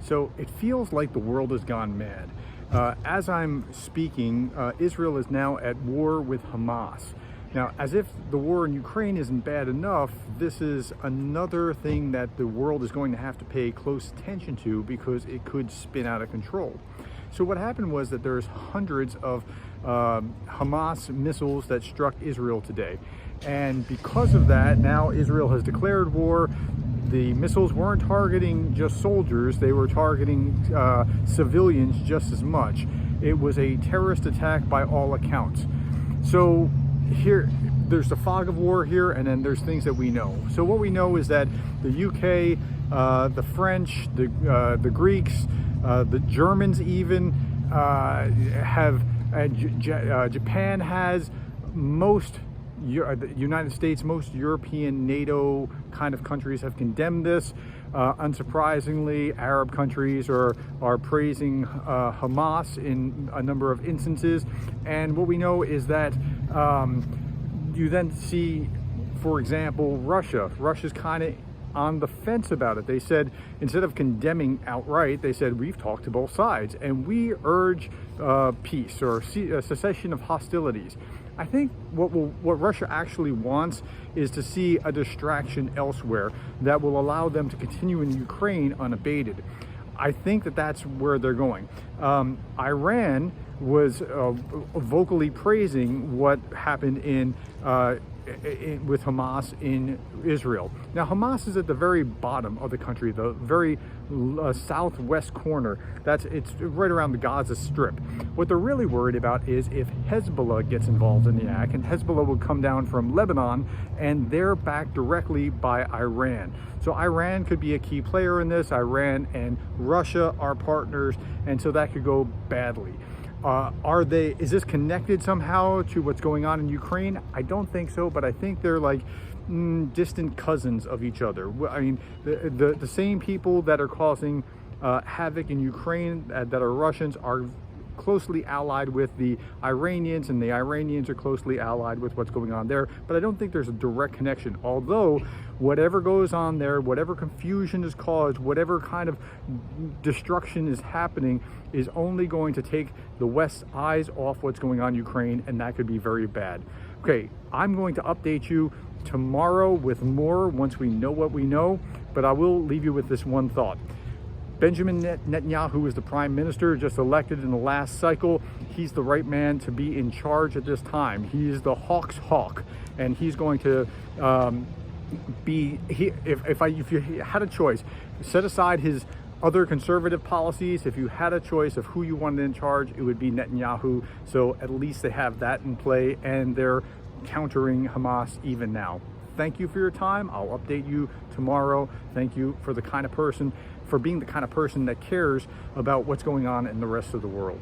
So it feels like the world has gone mad. As I'm speaking, Israel is now at war with Hamas. Now, as if the war in Ukraine isn't bad enough, this is another thing that the world is going to have to pay close attention to because it could spin out of control. So what happened was that there's hundreds of Hamas missiles that struck Israel today. And because of that, now Israel has declared war. The missiles weren't targeting just soldiers, they were targeting civilians just as much. It was a terrorist attack by all accounts. So here, there's the fog of war here, and then there's things that we know. So what we know is that the UK, the French, the Greeks, the Germans even have, Japan has, most the United States, most European NATO kind of countries have condemned this. Unsurprisingly, Arab countries are praising Hamas in a number of instances. And what we know is that you then see, for example, Russia's kind of on the fence about it. They said, instead of condemning outright, they said, we've talked to both sides and we urge peace or a cessation of hostilities. I think what Russia actually wants is to see a distraction elsewhere that will allow them to continue in Ukraine unabated. I think that that's where they're going. Iran was vocally praising what happened with Hamas in Israel. Now, Hamas is at the very bottom of the country, the very southwest corner. It's right around the Gaza Strip. What they're really worried about is if Hezbollah gets involved in the act, and Hezbollah will come down from Lebanon, and they're backed directly by Iran. So Iran could be a key player in this. Iran and Russia are partners, and so that could go badly. Is this connected somehow to what's going on in Ukraine? I don't think so, but I think they're like distant cousins of each other. I mean, the same people that are causing havoc in Ukraine, that are Russians, are closely allied with the Iranians, and the Iranians are closely allied with what's going on there. But I don't think there's a direct connection, although whatever goes on there, whatever confusion is caused, whatever kind of destruction is happening, is only going to take the West's eyes off what's going on in Ukraine, and that could be very bad. Okay, I'm going to update you tomorrow with more once we know what we know, but I will leave you with this one thought. Benjamin Netanyahu is the prime minister, just elected in the last cycle. He's the right man to be in charge at this time. He is the hawk's hawk, and he's going to if you had a choice, set aside his other conservative policies. If you had a choice of who you wanted in charge, it would be Netanyahu. So at least they have that in play, and they're countering Hamas even now. Thank you for your time. I'll update you tomorrow. Thank you for being the kind of person that cares about what's going on in the rest of the world.